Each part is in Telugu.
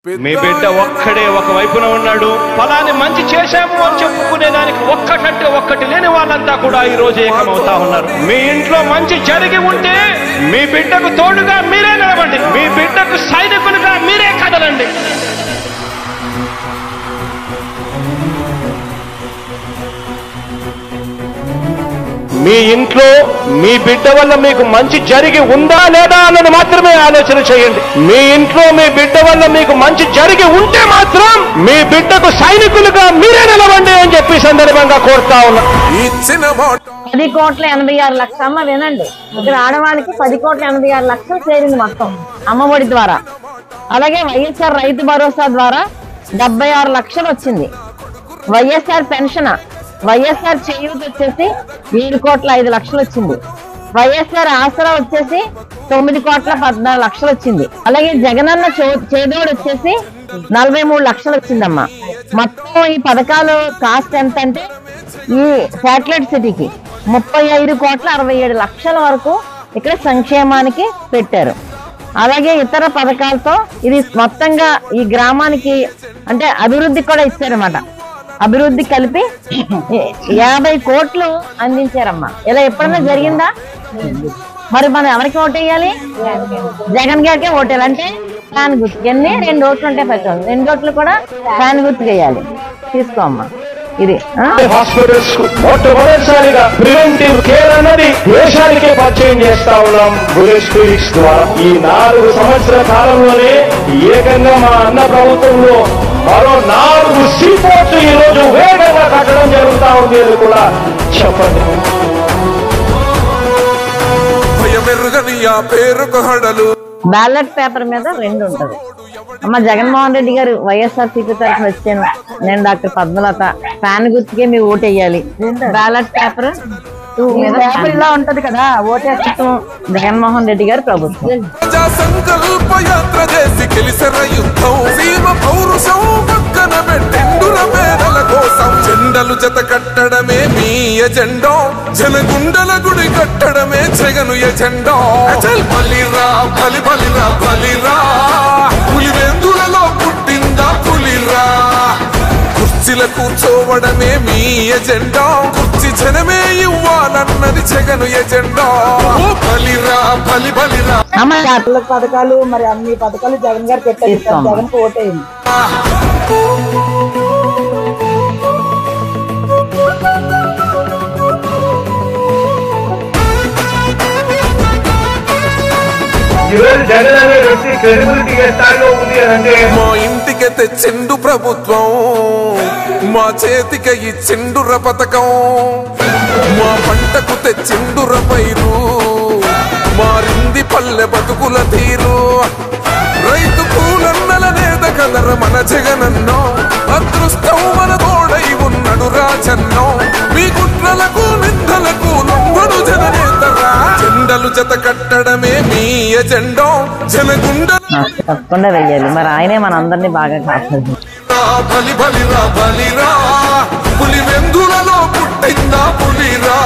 మీ బిడ్డ ఒక్కడే ఒక వైపున ఉన్నాడు. ఫలాన్ని మంచి చేశాము అని చెప్పుకునే దానికి ఒక్కటంటే ఒక్కటి లేని వాళ్ళంతా కూడా ఈ రోజు ఏకమవుతా ఉన్నారు. మీ ఇంట్లో మంచి జరిగి ఉంటే మీ బిడ్డకు తోడుగా మీరే నిలబండి, మీ బిడ్డకు సైనికులుగా మీరే కదలండి. మీ ఇంట్లో మీ బిడ్డ వల్ల మీకు మంచి జరిగి ఉందా లేదా అన్నది మాత్రమే ఆలోచన చేయండి. మీ ఇంట్లో మీ బిడ్డ వల్ల మీకు మంచి జరిగి ఉంటే మాత్రం మీ బిడ్డకు సైనికులుగా మీరే నిలవండి అని చెప్పి సందర్భంగా కోరుతా ఉన్నా. 10,86,00,000 అమ్మ వినండి, ఇక్కడ ఆడవాళ్ళకి 10,86,00,000 చేరింది మొత్తం అమ్మఒడి ద్వారా. అలాగే వైఎస్ఆర్ రైతు భరోసా ద్వారా 76 లక్షలు వచ్చింది. వైఎస్ఆర్ పెన్షన్, వైఎస్ఆర్ చేయూత వచ్చేసి 7,05,00,000 వచ్చింది. వైఎస్ఆర్ ఆసరా వచ్చేసి 9,14 లక్షలు వచ్చింది. అలాగే జగనన్న చేదోడు వచ్చేసి 43 లక్షలు వచ్చిందమ్మా. మొత్తం ఈ పథకాలు కాస్ట్ ఎంత అంటే ఈ శాటిలైట్ సిటీకి 35,67,00,000 వరకు ఇక్కడ సంక్షేమానికి పెట్టారు. అలాగే ఇతర పథకాలతో ఇది మొత్తంగా ఈ గ్రామానికి అంటే అభివృద్ధికి కూడా ఇచ్చారన్నమాట. అభివృద్ధి కలిపి 50 కోట్లు అందించారమ్మా. ఇలా ఎప్పుడన్నా జరిగిందా? మరి మనం ఎవరికి ఓటేయాలి? జగన్ గారికే ఓటేయాలి. అంటే ఫ్యాన్ గుర్తుకి ఎన్ని 2 ఓట్లు ఉంటే పెట్టాలి, 2 ఓట్లు కూడా ఫ్యాన్ గుర్తుకు వేయాలి. తీసుకో అమ్మా. ఇది హాస్పిటల్స్ మొట్టమొదటిసారిగా ప్రివెంటివ్ కేర్ అన్నది దేశానికే పరిచయం చేస్తా ఉన్నాం బుల్లెట్ క్లినిక్స్ ద్వారా. ఈ 4 సంవత్సరాల కాలంలోనే ఏకంగా మా అన్న ప్రభుత్వంలో మరో 4 సీపోర్ట్స్ ఈ రోజు వేగంగా కట్టడం జరుగుతా ఉంది అని కూడా చెప్పండి. బ్యాలెట్ పేపర్ మీద 2 ఉంటది అమ్మ. జగన్మోహన్ రెడ్డి గారు వైఎస్ఆర్సీపీ తరఫున వచ్చాను, నేను డాక్టర్ పద్మలత. ఫ్యాన్ గుర్తుకే మీరు ఓటేయాలి. బ్యాలెట్ పేపర్ 2 మీద ఇలా ఉంటది కదా, ఓటేస్తాం జగన్మోహన్ రెడ్డి గారు ప్రభుత్వం. జెండలు జత కట్టడమే మీ ఎజెండా, జనగుండల గుడి కట్టడమే జగను ఎజెండా. బలిరా బలి బలిరా బలిరా, పులివెందులలో పుట్టిందా పులిరా. కుర్చీల కూర్చోవడమే మీ ఎజెండా, కుర్చీ జనమే ఇవ్వాలన్నది జగను ఎజెండా. బలిరా బలి బలిరా. పథకాలు మరి అన్ని పథకాలు జగన్ గారు పెట్టారు, జగన్ కు ఓటేయండి. జగన్ అనే వ్యక్తి క్రెడిబిలిటీ ఏ స్థాయిలో ఉంది అంటే మా ఇంటికి తెచ్చిండు ప్రభుత్వం, మా చేతికి ఇచ్చిండుర పథకం. మా పంటకు తెచ్చిండుర పైరు, మారింది పల్లె బతుకుల తీరు. రైతు కూలన్నల నేత కదర మన జగనన్నో, అదృష్టం మన తోడై ఉన్నడు రాజన్నో. మీ కుట్రలకు నిందలకు లొంగడు జననేతరా, జెండలు జత కట్టడమే మీ ఎజెండా, జనగుండ తప్పకుండా వెయ్యాలి. మరి ఆయనే మన అందరినీ బాగా కాపాడు. బలి బలిరా బలిరా, పులివెందులలో పుట్టిందా పులిరా.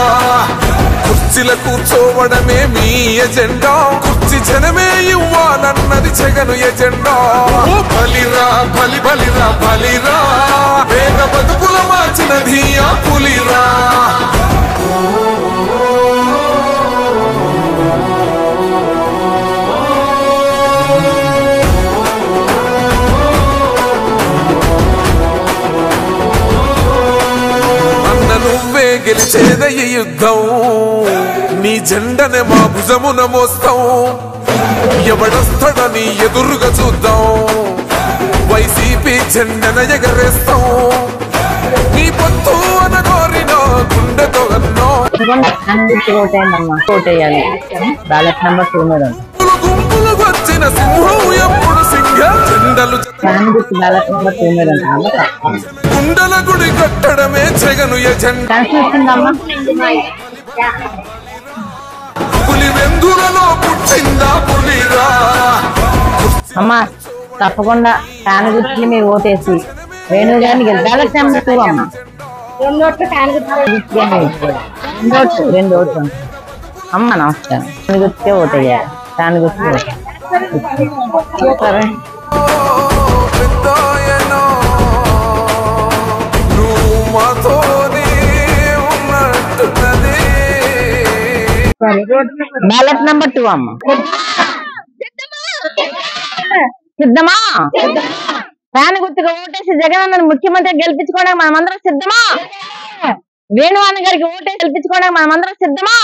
కుర్చీల కూర్చోవడమే మీ ఎజెండా, కుర్చీ జనమే ఇవ్వాలన్నది జగను ఎజెండా. బలిరా బలి బలిరా బలిరా, వేగ బతుకుల మార్చినది ఆ పులిరా. నువ్వే గెలిచేద ఈ యుద్ధం, నీ జెండనే మా భుజమున మోస్తాం. ఎవడొస్తాడని ఎదురుగా చూద్దాం, వైసీపీ జెండన ఎగరేస్తాం. నీ పొత్తు అనగోరిన గుండెతో అన్నో ఓటేయాలి. బ్యాలెట్ నెంబర్ 2 మీద గుంపులు వచ్చిన సింహం ఎప్పుడు సింహ. జెండలు బ్యాలెట్ నెంబర్ 2 మీద గుండెల గుడి కట్టడమే జగను ఎజెండా. పులివెందులలో పుట్టిందా పులిరా. అమ్మా తప్పకుండా ఫ్యాన్ గుర్తుకి మీరు ఓటేసి వేణు గారిని బ్యాలెట్ నెంబర్ 2 అమ్మా. 2 ఓట్లు అమ్మ. నమస్కారం. ఫ్యాన్ గుర్తుకే ఓటేయాలి. ఫ్యాన్ గుర్తు బ్యాలెట్ నెంబర్ 2 అమ్మ. సిద్ధమా? ఫ్యాన్ గుర్తుగా ఓటేసి జగనన్నను ముఖ్యమంత్రి గెలిపించుకోవడానికి మనమందరం సిద్ధమా? వేణువాణి గారికి ఓటేసి గెలిపించుకోవడానికి మనమందరం సిద్ధమా?